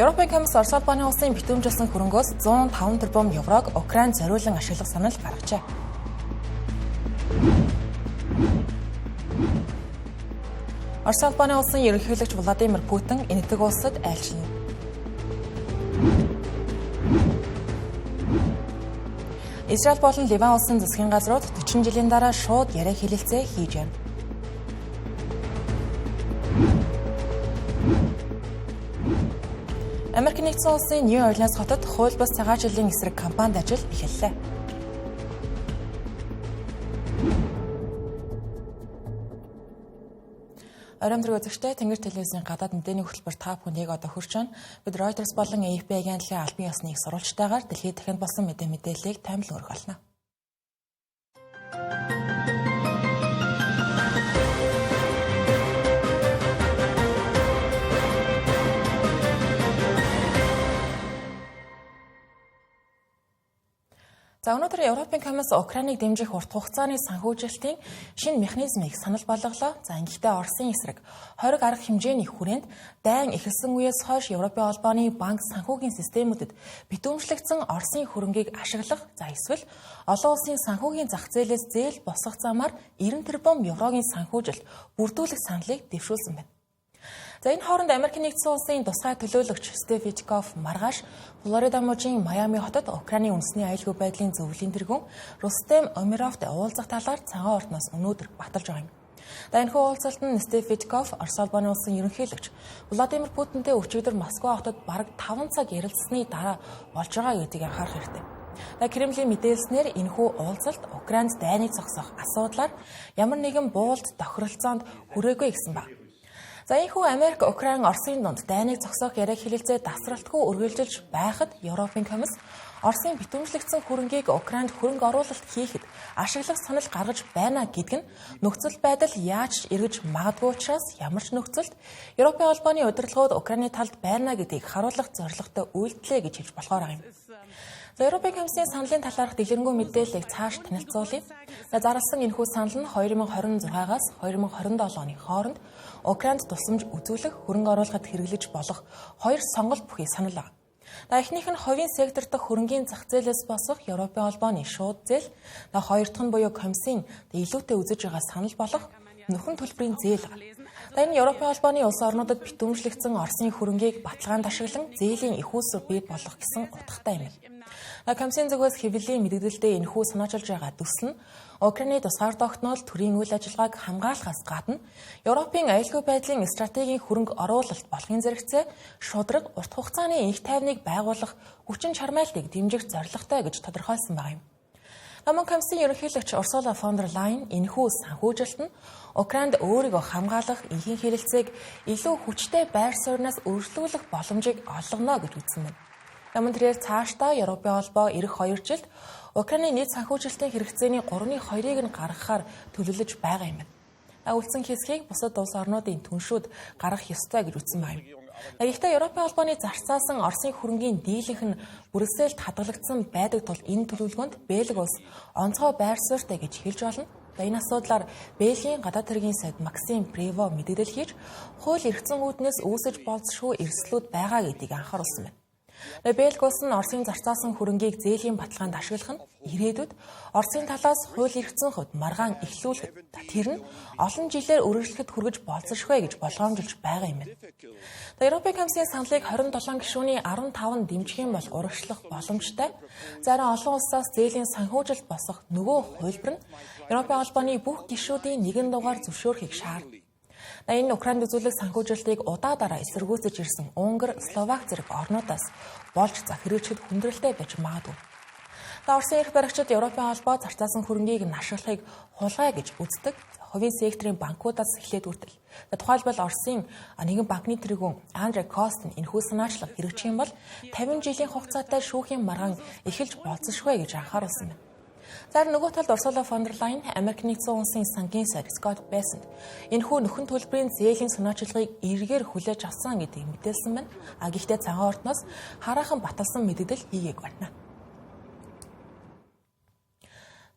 Европын комисс Орос улбаны улсын битүүмжилсэн хөрөнгөөс 105 тэрбум еврог Украинд зориулан ашиглах санал гаргажээ. Орос улбаны улсын ерөнхийлөгч Владимир Путин энэтхэг улсад айлчлана. Израиль болон Ливан улсын засгийн газрууд 40 жилийн дараа шууд яриа хэлэлцээ хийж байна. Америк нэгдсэн улсын Нью Орлеанс хотод хууль бус цагаачлалын эсрэг кампанид ажил эхэллээ. Оройн дөрөв үзэгчтэй Тэнгэр телевизийн гадаад мэдээний хөтөлбөр та бүхэнд одоо хүрч байна. Бид Reuters болон AFP агентлагийн албан ёсны их сурвалжтайгаар дэлхийд дахинд болсон мэдээллийг таймлан өргөх болно. За өнөөдөр Европын комисс Украиныг дэмжих урт хугацааны санхүүжилтийн шинэ механизмыг санал болголоо. За ингэхдээ Оросын эсрэг 20 арга хэмжээний хүрээнд дайн эхэлсэн үеэс хойш Европын холбооны банк санхүүгийн системүүдэд битүүмжлэгдсэн Оросын хөрөнгийг ашиглах, за эсвэл олон улсын санхүүгийн зах зээлээс зээл босгох замаар 90 тэрбум еврогийн санхүүжилт бүрдүүлэх саналыг дэвшүүлсэн байна. За энэ хооронд Америк нэгдсэн улсын тусгай төлөөлөгч Стив Витков маргааш Флорида мужийн Майами хотод Украины үндэсний аюулгүй байдлын зөвлөлийн тэргүүн Рустем Умеровт уулзах талаар цагаан ортноос өнөөдөр баталж байгаа юм. За энэхүү уулзалт нь Стив Витков Орос улбаны улсын ерөнхийлөгч Владимир Путинтэй өчигдөр Москва хотод бараг 5 цаг ярилцсаны дараа болж байгаа гэдгийг анхаарах хэрэгтэй. Кремлийн мэдээлснээр энэхүү уулзалт Украинд дайныг зогсоох асуудлаар ямар нэгэн буулт тохиролцоонд хүрээгүй гэсэн байна. За энэхүү Америк, Украин, Оросын дунд дайныг зогсоох яриа хэлэлцээ дасралтгүй үргэлжилж байхад Европын комисс Оросын битүүмжлэгдсэн хөрөнгийг Украинд хөрөнгө оруулалт хийхэд ашиглах санал гаргаж байна гэдэг нь нөхцөл байдал яаж эргэж магадгүй учраас ямар ч нөхцөлд Европын холбооны удирдлагууд Украины талд байна гэдгийг харуулах зорилготой үйлдэлээ гэж хэлж болохоор байгаа юм. За Европын комиссийн саналын талаарх дэлгэрэнгүй мэдээллийг цааш танилцуулъя. Зарласан энэхүү санал нь 2026-аас 2027 оны хооронд Украинд тусламж үзүүлэх, хөрөнгө оруулахад хэрэглэж болох хоёр сонголт бүхий санал байна. Эхнийх нь хувийн сектор дахь хөрөнгийн зах зээлээс босгох Европын холбооны шууд зээл, хоёр дахь нь буюу комиссийн илүүтэй үзэж байгаа санал болох нөхөн төлбөрийн зээл. Энэ Европын холбооны улс орнуудад битүүмжлэгдсэн Оросын хөрөнгийг баталгаанд ашиглан зээлийн их үүсвэр бий болгох гэсэн утгатай юм. Комиссийн зүгээс хэвлэлийн мэдээлэлдээ энэхүү санаачилж байгаа төсөл нь Украины тусгаар тогтноол төрийн үйл ажиллагааг хамгаалахаас гадна Европын аюулгүй байдлын стратегийн хөрөнгө оруулалт болохын зэрэгцээ шудраг урт хугацааны их тайвныг байгуулах хүчин чармайлтыг дэмжих зорилготой гэж тодорхойлсон байна. Мөн комиссийн ерөнхийлөгч Урсула фон дер Лайен энэхүү санхүүжилт нь Украинд өөрийгөө хамгаалах энхийн хэрэгцээг илүү хүчтэй байр сууриас өргөжлүүлэх боломжийг олгоно гэж үзсэн байна. Мөн тэрээр цаашдаа Европын холбоо эх 2 жилд Украины нийт санхүүжилтийн хэрэгцээний 3/2-ыг нь гаргахаар төлөвлөж байгаа юм байна. Үлдсэн хэсгийг бусад улс орнуудын түншүүд гаргах ёстой гэж үзсэн байна. Гэхдээ Европын холбооны зарцаасан Оросын хөрөнгийн дийлэнх нь Брюссельд хадгалагдсан байдаг тул энэ төлөвлөгөөнд Бельги улс онцгой байр суурьтай гэж хэлж болно. Энэ асуудлаар Бельгийн гадаад хэргийн сайд Максим Прево мэдээлэл хийж хууль эрхцэн үүднээс үүсэж болзошгүй эрсдлүүд байгаа гэдгийг анхааруулсан байна. Бельги улс нь Оросын зарцаасан хөрөнгийг зээлийн баталгаанд ашиглах нь ирээдүйд Оросын талаас хууль эрхцэн хувьд маргаан эхлүүлэхэд тэр нь олон жилээр үргэлжлэхэд хүргэж болзошгүй гэж болгоомжилж байгаа юм байна. Европын комиссийн саналыг 27 гишүүний 15 дэмжих юм бол урагшлах боломжтой. Зарим олон улсаас зээлийн санхүүжилт босох нөгөө хувилбар нь Европын холбооны бүх гишүүдийн нэгэн дугаар зөвшөөрөхийг шаардна. Энэ Украинд үзүүлэх санхүүжилтийг удаадараа эсэргүүцэж ирсэн Унгар, Словак зэрэг орнуудаас болж хэрэгжихэд хүндрэлтэй байж магадгүй. Оросын эрх баригчид Европын холбоо зарцаасан хөрөнгийг ашиглахыг хулгай гэж үздэг. Хувийн секторын банкудаас эхлээд үртэл. Тухайлбал Оросын нэгэн банкны тэргүүн Андре Костн энэхүү санаачлах хэрэгжих юм бол 50 жилийн хугацаатай шүүхийн маргаан эхэлж болзошгүй гэж анхааруулсан байна. Зарим нөгөө талд Урсула фон дер Лайен Америк нэгдсэн улсын сангийн сайд Скотт Бессент энэхүү нөхөн төлбөрийн зээлийн санаачилгыг эргээр хүлээж авсан гэдгийг мэдээлсэн байна. Гэхдээ цагаан ортноос хараахан баталсан мэдээлэл хийгээг байна.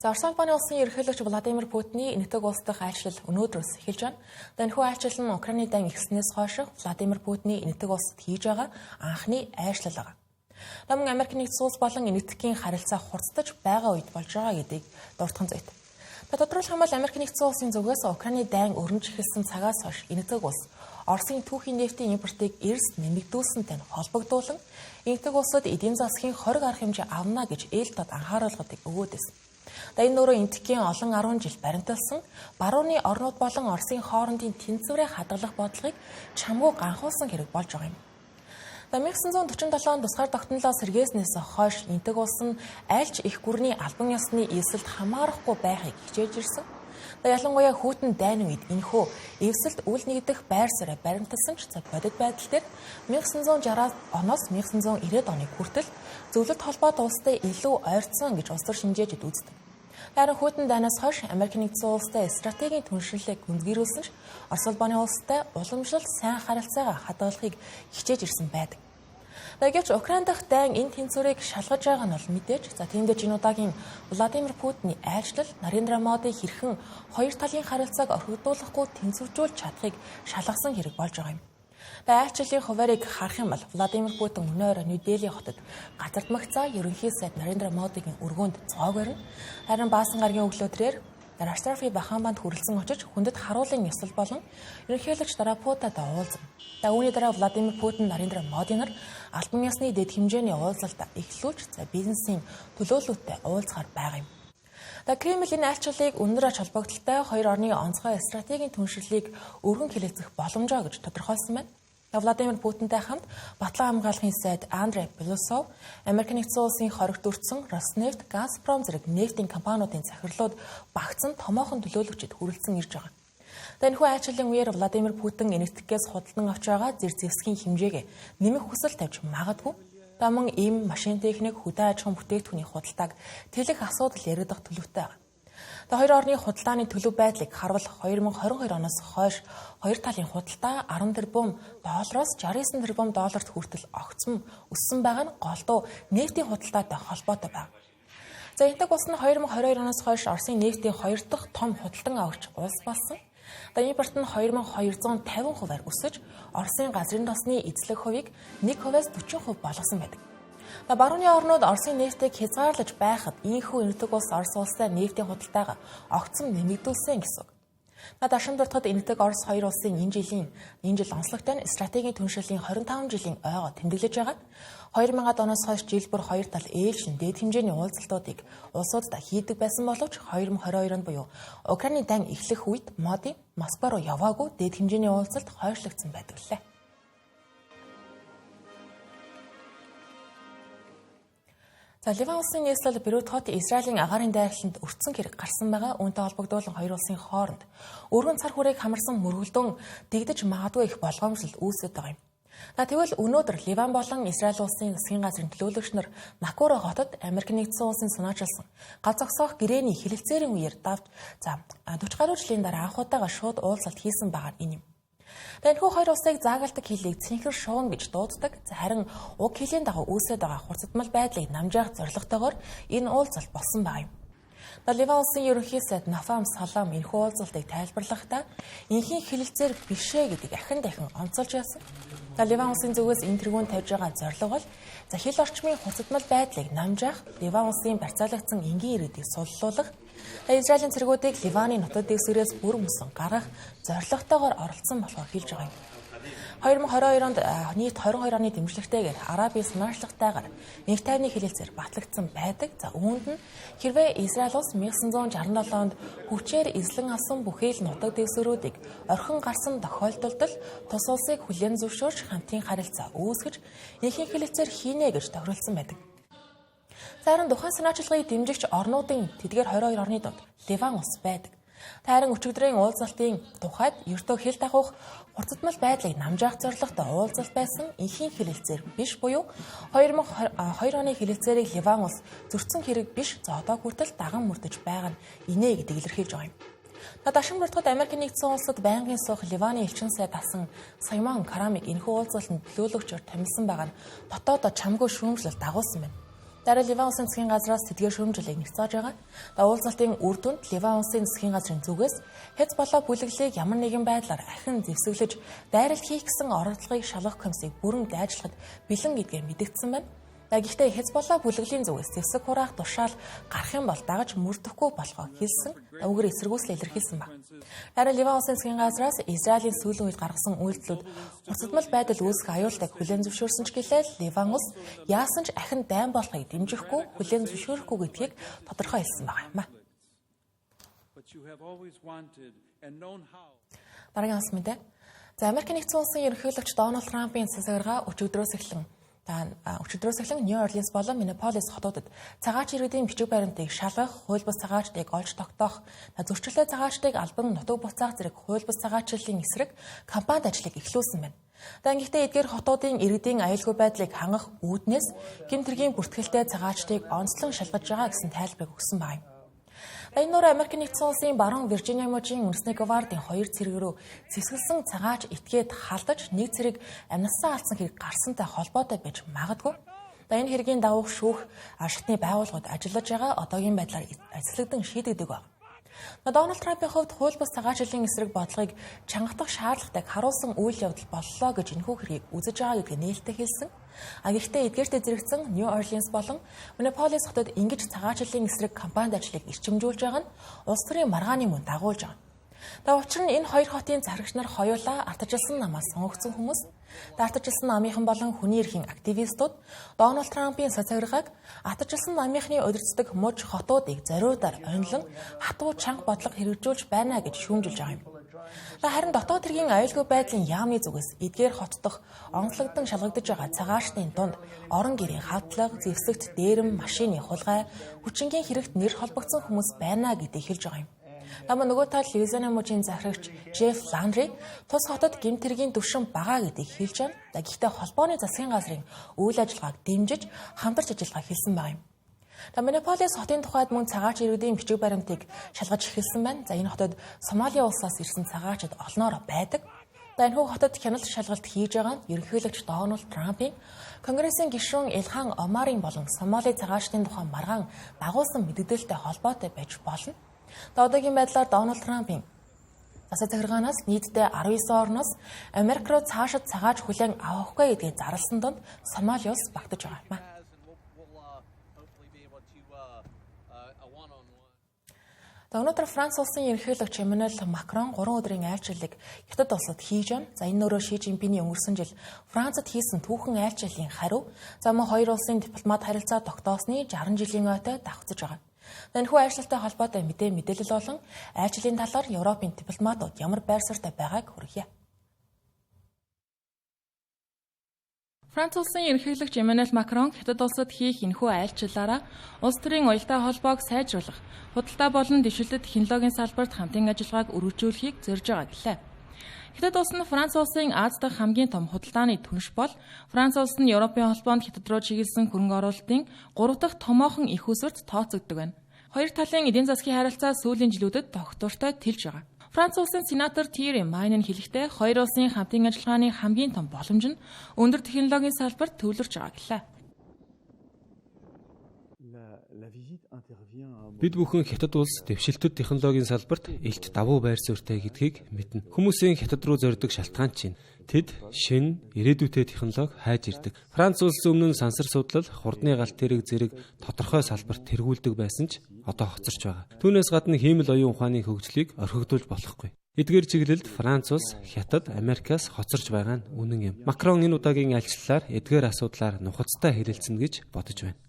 Орос улбаны улсын ерөнхийлөгч Владимир Путиний энэтхэг улс дахь айлчлал өнөөдрөөс эхэлж байна. Энэхүү айлчлал нь Украины дан эхэлснээс хойш Владимир Путиний энэтхэг улсад хийж байгаа анхны айлчлал байгаа. Мөн Америк нэгдсэн улс болон энэтхэгийн харилцаа хурцдаж байгаа үед болж байгаа гэдгийг дурдхан зүйт. Тодорхойлох юм бол Америк нэгдсэн улсын зүгээс Украины дан өрнөж эхэлсэн цагаас хойш энэтхэг улс Оросын түүхийн нефтийн импортыг эрс нэмэгдүүлсэнтэй холбогдуулан энэтхэг улсад эдийн засгийн 20 арга хэмжээ авна гэж ээлж тод анхааруулгыг өгөөд байсан. Энэ өөрөө энэтхэгийн олон 10 жил баримталсан барууны орнууд болон Оросын хоорондын тэнцвэрээ хадгалах бодлогыг чамгүй ганхуулсан хэрэг болж байгаа юм. 1947 онд тусгаар тогтнолоо сэргээснээс хойш энэтхэг улс нь айлч их гүрний албан ёсны эвсэлд хамаарахгүй байхыг хичээж ирсэн. Ялангуяа хүйтэн дайны үед энэхүү эвсэлд үл нэгдэх байр суурь баримталсан ч бодит байдал дээр 1960 оноос 1990 оны хүртэл зөвлөлт холбоот улстай илүү ойрцсон гэж улс төр шинжээчид үздэг. Харин хүйтэн дайнаас хойш Америк нэгдсэн улстай стратегийн түншлэлийг гүнзгийрүүлсэн ч Орос улбаны улстай уламжлалт сайн харилцаагаа хадгалахыг хичээж ирсэн байдаг. Гэвч Украин дахь дайн энэ тэнцвэрийг шалгаж байгаа нь бол мэдээж. Тиймдээ энэ удаагийн Владимир Путиний айлчлал Нарендра Моди хэрхэн хоёр талын харилцааг орхигдуулахгүй тэнцвэржүүлж чадахыг шалгасан хэрэг болж байгаа юм. Айлчлалын хуваарийг харах юм бол Владимир Путин өнөөдөр Нью-Дели хотод газарт магцаа ерөнхий сайд Нарендра Модигийн өргөөнд цоог барина. Харин Баасан гарагийн өглөөдрээр Раштрфи Бахамбанд хүрэлцэн очиж хүндэт харуулын ёслол болон ерөнхийлөгч Дарапутатай уулзсан. Үүний дараа Владимир Путин Нарендра Моди нар албан ёсны дэд хэмжээний уулзалтаа эхлүүлж бизнесийн төлөөлөлтөд уулзахаар байгаа юм. Кремль энэ айлчлалыг өндөр ач холбогдолтой хоёр орны онцгой стратегийн түншлэлийг өргөн хэлэлцэх боломжоо гэж тодорхойлсон байна. Владимир Путинтай хамт Батлан хамгаалахын сайд Андрей Белосов, Америк нэгдсэн улсын хоригт өртсөн Роснефть, Газпром зэрэг нефтийн компаниудын захирлууд багцсан томоохон төлөөлөгчид хүрэлцэн ирж байгаа. Энэхүү айлчлалын үеэр Владимир Путин энэтхгээс худалдан авч байгаа зэр зэвсгийн хэмжээгээ нэмэх хүсэл тавьж магадгүй. Мөн ийм машин техник, хөдөө аж ахуйн бүтээгдэхүүний худалдааг тэлэх асуудал яригдах төлөвтэй байна. Хоёр орны худалдааны төлөв байдлыг харвал 2022 оноос хойш хоёр талын худалдаа 10 тэрбум доллароос 69 тэрбум долларт хүртэл огцом өссөн байгаа нь голдуу нефтийн худалдаатай холбоотой байна. Энэтхэг улс нь 2022 оноос хойш Оросын нефтийн хоёр дахь том худалдан авагч улс болсон. Импорт нь 2250% өсөж, Оросын газрын тосны эзлэх хувийг 1%-аас 40% болгосон байдаг. Барууны орнууд Оросын нефтийг хязгаарлаж байхад ийхүү энэтхэг улс Орос улстай нефтийн худалдааг огцом нэмэгдүүлсэн гэсэн үг. Дашин дуртахад энэтхэг Орос хоёр улсын энэ жил онцлогтой стратегийн түншлэлийн 25 жилийн ойгоо тэмдэглэж байгаад 2000 оноос хойш жил бүр хоёр тал ээлжин дээд хэмжээний уулзалтуудыг улсуудад хийдэг байсан боловч 2022 онд буюу Украины дан эхлэх үед Моди Москва руу яваагүй дээд хэмжээний уулзалт хойшлогдсон байдаг лээ. Ливан улсын нийслэл Бейрут хот Израилийн агаарын дайралтанд өртсөн хэрэг гарсан байгаа. Үүнтэй холбогдуулан хоёр улсын хооронд өргөн цар хүрээг хамарсан мөргөлдөөн дэгдэж магадгүй их болгоомжлол үүсэж байгаа юм. Тэгвэл өнөөдөр Ливан болон Израиль улсын засгийн газрын төлөөлөгч нар Накура хотод Америк нэгдсэн улсын санаачилсан гал зогсоох гэрээний хэлэлцээрийн үеэр 40 гаруй жилийн дараа анхудаага шууд уулзалт хийсэн байгаа энэ юм. Энэхүү хоёр улсыг заагалдаг хилийг цэнхэр шугам гэж дууддаг. Харин уг хилийн дагуу үүсэж байгаа хурцдмал байдлыг намжаах зорилготойгоор энэ уулзалт болсон байгаа юм. Ливан улсын ерөнхий сайд Нафам Салам энэхүү уулзалтыг тайлбарлахдаа инхийн хэлэлцээр бишээ гэдгийг дахин онцолж яасан. Ливан улсын зүгээс энэ тэргүүнд тавьж байгаа зорилго бол хил орчмын хурцдмал байдлыг намжаах, Ливан улсын барьцаалагдсан энгийн ирээдүйг суллуулах, Израилийн цэргүүдийг Ливаны нутаг дэвсгэрээс бүр мөсөн гаргах зорилготойгоор оролцсон болохоор хэлж байгаа юм. 2022 онд нийт 22 оны дэмжлэгтэйгээр Арабын санаачлагтайгаар нэг тайвны хэлэлцээр батлагдсан байдаг. Үүнд нь хэрвээ Израиль улс 1967 онд хүчээр эзлэн авсан бүхий л нутаг дэвсгэрүүдийг орхин гарсан тохиолдолд тус улсыг хүлээн зөвшөөрч хамтын харилцаа үүсгэж энэхийн хэлэлцээр хийнэ гэж тохиролцсон байдаг. Харин тухайн санаачлагыг дэмжигч орнуудын тэдгээр 22 орны донд Ливан улс байдаг. Харин өчигдрийн уулзалтын тухайд ердөө хил дагуух хурцдмал байдлыг намжаах зорилготой уулзалт байсан энхийн хэлэлцээр биш буюу 2022 оны хэлэлцээрийг Ливан улс зөрчсөн хэрэг биш одоо хүртэл даган мөрдөж байгаа нь инээ гэдгийг илэрхийлж байгаа юм. Дашин бүртгэд Америк нэгдсэн улсад байнгын суух Ливаны элчин сайд асан Саймон Карамиг энэхүү уулзалтанд төлөөлөгчөөр томилсон байгаа нь дотоодод чамгүй шүүмжлэл дагуулсан байна. Дараа Ливан улсын засгийн газраас тэдгээр шүүмжлэлийг нэгцээж байгаа. Уулзалтын үр дүнд Ливан улсын засгийн газрын зүгээс Хезболла бүлэглэлийг ямар нэгэн байдлаар ахин зэвсэглэж дайралт хийх гэсэн оролдлогыг шалгах комиссийг бүрэн дайжлахад бэлэн гэдгээ мэдэгдсэн байна. Гэхдээ Хезболла бүлэглэлийн зүгээс зэвсэг хураах тушаал гарах юм бол дагаж мөрдөхгүй болохоо хэлсэн. Өгөр эсэргүүцэл илэрхийлсэн баг. Дараа Ливан улсын засгийн газраас Израилийн сүүлийн үед гаргасан үйлдэлүүд буцадмал байдал үүсэх аюултайг хүлээн зөвшөөрсөн ч гэлээ Ливан улс яасан ч ахин дайн болохыг дэмжихгүй хүлээн зөвшөөрөхгүй гэдгийг тодорхой хэлсэн байгаа юм а. Дараагийн бас мэдээ. За Америк нэгдсэн улсын ерөнхийлөгч Дональд Трампын засаглага өчигдрөөс эхлэн Нью Орлеанс болон Миннеаполис хотуудад цагаач иргэдийн бичиг баримтыг шалгах, хууль бус цагаачдыг олж тогтоох, зөрчилтэй цагаачдыг албан нутаг буцаах зэрэг хууль бус цагаачлалын эсрэг кампанит ажлыг эхлүүлсэн байна. Гэхдээ эдгээр хотуудын иргэдийн аюулгүй байдлыг хангах үүднээс гэмт хэргийн бүртгэлтэй цагаачдыг онцлон шалгаж байгаа гэсэн тайлбарыг өгсөн байна. Энэ нөр Америк нэгдсэн улсын баруун Виржиниа мужийн үндэсний гвардийн 2 цэрэг рүү зэвсгэлсэн цагаач этгээд халдаж нэг цэрэг амнасаа алдсан хэрэг гарсантай холбоотой байж магадгүй. Энэ хэргийн давуу шүүх шатны байгууллагууд ажиллаж байгаа одоогийн байдлаар эсгэлэгдэн шийдэгдэг байна. Дональд Трампын хувьд хууль бус цагаачлалын эсрэг бодлогыг чангатах шаардлагатайг харуулсан үйл явдал боллоо гэж энэхүү хэргийг үзэж байгаа гэдгийг нээлттэй хэлсэн. Гэхдээ эдгээртээ зэрэгцэн Нью Орлеанс болон Миннеаполис хотод ингэж цагаачлалын эсрэг кампанит ажлыг эрчимжүүлж байгаа нь улс төрийн маргааны мөн дагуулж байгаа. Учир нь энэ хоёр хотын зарагч нар хоёулаа ардчилсан намаас сонгогдсон хүмүүс. Ардчилсан намынхан болон хүний эрхийн активистууд Дональд Трампын цацаграгааг ардчилсан намынхны удирддаг муж хотуудыг зориудаар онилон хатуу чанга бодлого хэрэгжүүлж байна гэж шүүмжилж байгаа юм. Харин дотоод хэргийн аюулгүй байдлын яамны зүгээс эдгээр хот дох онцлогдсон шалгагдж байгаа цагаачдын дунд орон гэрийн хадлага, зэвсэгт дээрэм, машины хулгай, хүчингийн хэрэгт нэр холбогдсон хүмүүс байна гэдгийг хэлж байгаа юм. Нөгөө тал Луизиана мужийн захирагч Джефф Ландри тус хотод гэмт хэргийн түвшин бага гэдгийг хэлж байна. Гэхдээ холбооны засгийн газрын үйл ажиллагааг дэмжиж хамтарч ажиллагаа хэлсэн байгаа юм. Миннеаполис хотын тухайд мөн цагаач иргэдийн бичиг баримтыг шалгаж эхэлсэн байна. Энэ хотод Сомали улсаас ирсэн цагаачид олноор байдаг. Энэхүү хотод хяналт шалгалт хийж байгаа нь ерөнхийлөгч Дональд Трампын Конгрессийн гишүүн Илхан Омарын болон Сомали цагаачдын тухай маргаан байгуулсан мэдээлэлтэй холбоотой байж болно. Одоогийн байдлаар Дональд Трампын засаглагаанаас нийтдээ 19 орноос Америк руу цаашид цагааж хүлээн авахгүй гэдгийг зарласан донд Сомали улс багтаж байгаа юм. Өнөөдөр Франц улсын ерөнхийлөгч Эммануэль Макрон 3 өдрийн айлчлалыг Хятад улсад хийж байна. Энэ нөрөө Ши Жинпиний өнгөрсөн жил Францад хийсэн түүхэн айлчлалын хариу. Мөн хоёр улсын дипломат харилцаа тогтоосны 60 жилийн ойтой давхцаж байгаа. Энэхүү айлчлалтай холбоотой мэдээлэл болон айлчлалын талаар Европын дипломатууд ямар байр суурьтай байгааг хүргье. Франц улсын ерөнхийлөгч Эммануэль Макрон Хятад улсад хийх энэхүү айлчлалаараа улс төрийн уялдаа холбоог сайжруулах, худалдаа болон дэвшилтэт технологийн салбарт хамтын ажиллагааг өргөжүүлэхийг зорж байгаа гэлээ. Хятад улс нь Франц улсын Аз дахь хамгийн том худалдааны түнш бол Франц улс нь Европын холбоонд Хятад руу чиглэсэн хөрөнгө оруулалтын 3 дахь томоохон их усүрт тооцогддог байна. Хоёр талын эдийн засгийн харилцаа сүүлийн жилүүдэд тогтвортой тэлж байгаа. Франц улсын сенатор Тири Майн нь хэлэхдээ хоёр улсын хамтын ажиллагааны хамгийн том боломж нь өндөр технологийн салбарт төвлөрч байгаа гэлээ. Бид бүхэн Хятад улс дэвшилтэт технологийн салбарт илт давуу байр суурьтай гэдгийг мэднэ. Хүмүүсийн Хятад руу зориудаг шалтгаан чинь тэд шинэ ирээдүйтэй технологи хайж ирдэг. Франц улс өмнө нь сансар судлал, хурдны галт тэрэг зэрэг тодорхой салбарт тэргүүлдэг байсан ч одоо хоцорч байгаа. Түүнээс гадна хиймэл оюун ухааны хөгжлийг орхигдуулж болохгүй. Эдгээр чиглэлд Франц улс Хятад, Америкаас хоцорч байгаа нь үнэн юм. Макрон энэ удаагийн айлчлалаар эдгээр асуудлаар нухацтай хэлэлцэнэ гэж бодож байна.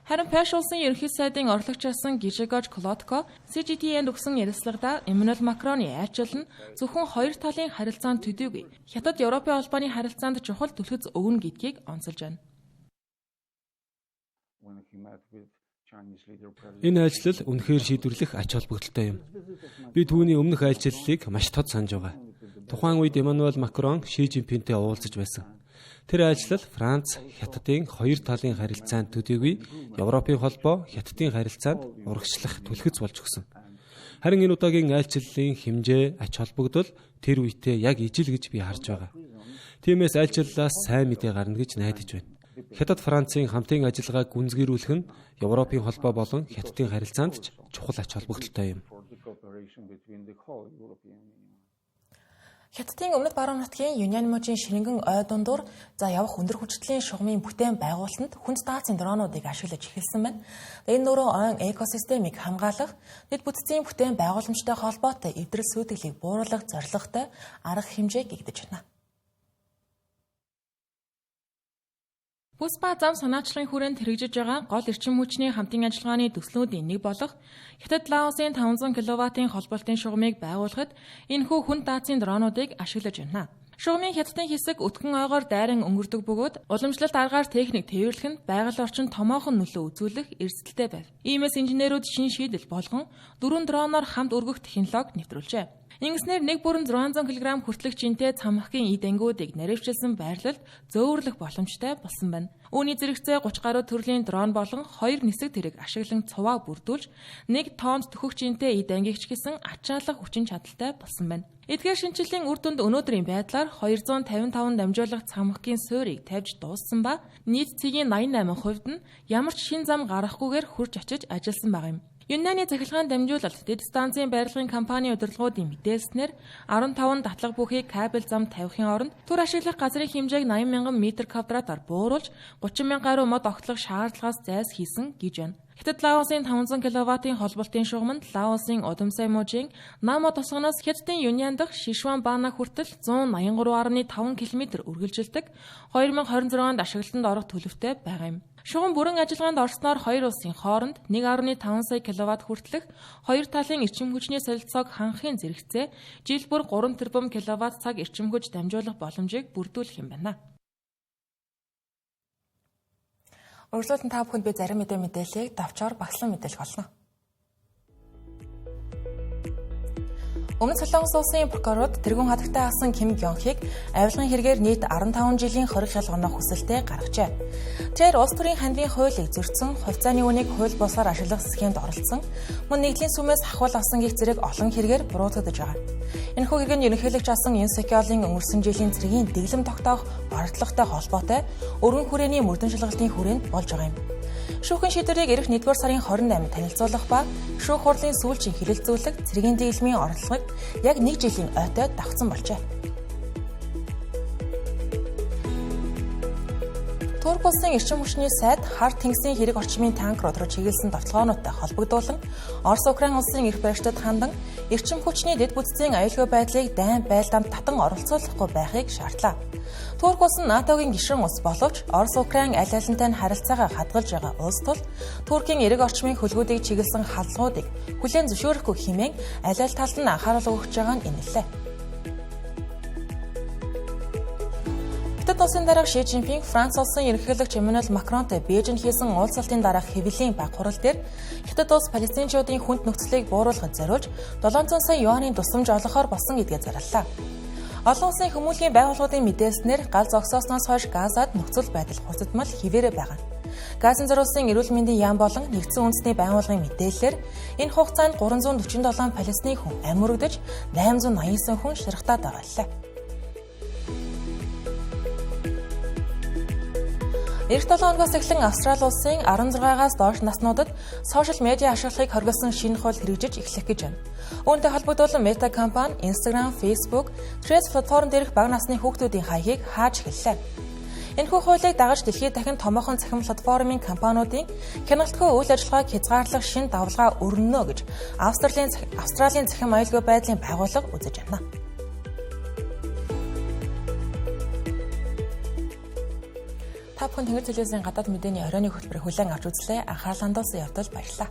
Харин Польш улсын ерөнхий сайдын орлогч асан Гжегорж Клотко CGTN-д өгсөн ярилцлагада Эммануэль Макроны айлчлал нь зөвхөн хоёр талын харилцаанд төдийгүй Хятад Европын холбооны харилцаанд чухал түлхэц өгнө гэдгийг онцолж байна. Энэ айлчлал үнэхээр шийдвэрлэх ач холбогдолтой юм. Би түүний өмнөх айлчлалыг маш тод санаж байгаа. Тухайн үед Эммануэль Макрон Ши Жинпинтэй уулзаж байсан. Тэр айлчлал Франц, Хятадын хоёр талын харилцаанд төдийгүй Европын холбоо Хятадын харилцаанд урагшлах түлхэц болж өгсөн. Харин энэ удаагийн айлчлалын хэмжээ, ач холбогдол тэр үедээ яг ижил гэж би харж байгаа. Тиймээс айлчлалаас сайн мэдээ гарна гэж найдаж байна. Хятад Францын хамтын ажиллагааг гүнзгийрүүлэх нь Европын холбоо болон Хятадын харилцаанд ч чухал ач холбогдолтой юм. Хятадын өмнөд баруун нутгийн Юньян мужийн ширэнгэн ой дундуур явах өндөр хүчтэй шугамын бүтээн байгуулалтанд хүнд даацын дронуудыг ашиглаж эхэлсэн байна. Энэ нөрөө ойн экосистемийг хамгаалах, дэд бүтцийн бүтээн байгууламжтай холбоотой эвдрэл сүйтгэлийг бууруулах зорилготой арга хэмжээ гэгдэж байна. Бүс ба зам санаачлагын хүрээнд хэрэгжиж байгаа гол эрчим хүчний хамтын ажиллагааны төслүүдийн нэг болох Хятад Лаосын 500 кВт-ийн холболтын шугамыг байгуулахад энэхүү хүнд даацын дронуудыг ашиглаж байна. Шугамын хятадын хэсэг өтгөн ойгоор дайран өнгөрдөг бөгөөд уламжлалт аргаар техник тээвэрлэх нь байгаль орчинд томоохон нөлөө үзүүлэх эрсдэлтэй байв. Иймээс инженерүүд шин шийдэл болгон 4 дроноор хамт өргөх технологи нэвтрүүлжээ. Ингэснээр нэг бүрэн 600 кг хүртэлх жинтэй цамхгийн эд ангиудыг наривчлсан байрлалд зөөвөрлөх боломжтой болсон байна. Үүний зэрэгцээ 30 гаруй төрлийн дрон болон 2 нисэг тэрэг ашиглан цуваа бүрдүүлж 1 тонн төхөх жинтэй эд ангигч гэсэн ачаалах хүчин чадалтай болсон байна. Эдгээр шинжилгээний үр дүнд өнөөдрийн байдлаар 255 дамжуулах цамхгийн суурийг тавьж дууссан ба нийт цэгийн 88% нь ямар ч шин зам гаргахгүйгээр хурж очиж ажилласан байгаа юм. Юньяны захиргааны дамжуулалт дэд станцын байрлагын компани удирдлагуудын мэдээлснээр 15 датлаг бүхий кабель зам тавихын оронд түр ашиглах газрын хэмжээг 80,000 м2-аар бууруулж 30,000 гаруй мод огтлох шаардлагаас зайлс хийсэн гэж байна. Хятад Лаосын 500 кВт-ийн холболтын шугамд Лаосын Удамсай мужийн Намо тосгоноос Хятадын Юньян дахь Шишван-Бана хүртэл 183.5 км үргэлжилдэг 2026 онд ашиглалтанд орох төлөвтэй байгаа юм. Шугам бүрэн ажиллагаанд орсноор хоёр улсын хооронд 1.5 сая кВт хүртэлх хоёр талын эрчим хүчний солилцоог хангахын зэрэгцээ жил бүр 3 тэрбум кВт цаг эрчим хүч дамжуулах боломжийг бүрдүүлэх юм байна. Урьдчилан та бүхэнд би зарим мэдээллийг давчаар багслан мэдээлж болно. Өмнөд Солонгос улсын прокурорууд тэргүүн хатагтай асан Ким Гёнхийг авилгын хэрэгээр нийт 15 жилийн хориг ялгааны хүсэлтэд гаргажээ. Тэр улс төрийн хандивын хуулийг зөрчсөн, хувьцааны үнийг хууль бусаар ашиглах схемд оролцсон, мөн нэгдлийн сүмээс хахуул авсан гэх зэрэг олон хэрэгээр буруутгагдж байгаа. Энэхүү хэрэг нь ерөнхийлөгч асан Юн Сукёолын өнгөрсөн жилийн цэргийн дэглэм тогтоох оролдлоготой холбоотой өргөн хүрээний мөрдөн шалгалтын хүрээнд болж байгаа юм. Шүүхийн шийдвэрийг ирэх 1-р сарын 28-нд танилцуулах ба шүүх хурлын сүүлчийн хэлэлцүүлэг цэргийн дэглэмийн оролдлогыг яг 1 жилийн ойтой давхцсан болжээ. Турк улсын эрчим хүчний сайд хар тэнгисийн хэрэг орчмын танкер руу чиглэсэн давталгаануудтай холбогдуулан Орос-Украин улсын эрх баригчдад хандан эрчим хүчний дэд бүтцийн аюулгүй байдлыг дайн байлдаанд татан оролцуулахгүй байхыг шаардлаа. Турк улс нь НАТОгийн гишүүн улс боловч Орос-Украин аль алинтай нь харилцаагаа хадгалж байгаа улс тул Туркийн эрэг орчмын хөлгүүдийг чиглэсэн халдлагуудыг хүлээн зөвшөөрөхгүй хэмээн аль аль талд нь анхаарал өгч байгаа нь инэллээ. Хятад улсын дарга Ши Жинпинг Франц улсын ерөнхийлөгч Эммануэль Макронтой Бээжинд хийсэн уулзалтын дараах хэвлэлийн баг хурал дээр Хятад улс палестинчуудын хүнд нөхцөлийг бууруулахад зориулж 700 сая юаний тусламж олгохоор болсон гэдгээ зарлалаа. Олон улсын хүмүүлийн байгууллагуудын мэдээлснээр гал зогсоосноос хойш Газад нөхцөл байдал хурцдмал хിവэрэ байгаа. Газын зориулсан эрүүл мэндийн яам болон нэгдсэн үндэсний байгууллагын мэдээллээр энэ хугацаанд 347 палестины хүн амь өргөдөж 889 хүн ширхтаад байгаа. Эх 7 хоногоос эхлэн Австрали улсын 16-аас доош наснуудад сошиал медиа ашиглахыг хориглосон шинэ хууль хэрэгжиж эхлэх гэж байна. Үүнтэй холбогдуулан Meta компани Instagram, Facebook, Threads платформ дээрх бага насны хүүхдүүдийн хаягийг хааж эхэллээ. Энэхүү хуулийг дагаж дэлхийд дахин томоохон цахим платформын компаниудын хяналтгүй үйл ажиллагааг хязгаарлах шинэ давлгаа өрнөнө гэж Австралийн цахим аюулгүй байдлын байгууллага үзэж байна. Та бүхэн Тэнгэр телевизийн гадаад мэдээний оройны хөтөлбөрийг хүлээн авч үзлээ. Анхаарлаа хандуулсан явдал баярлалаа.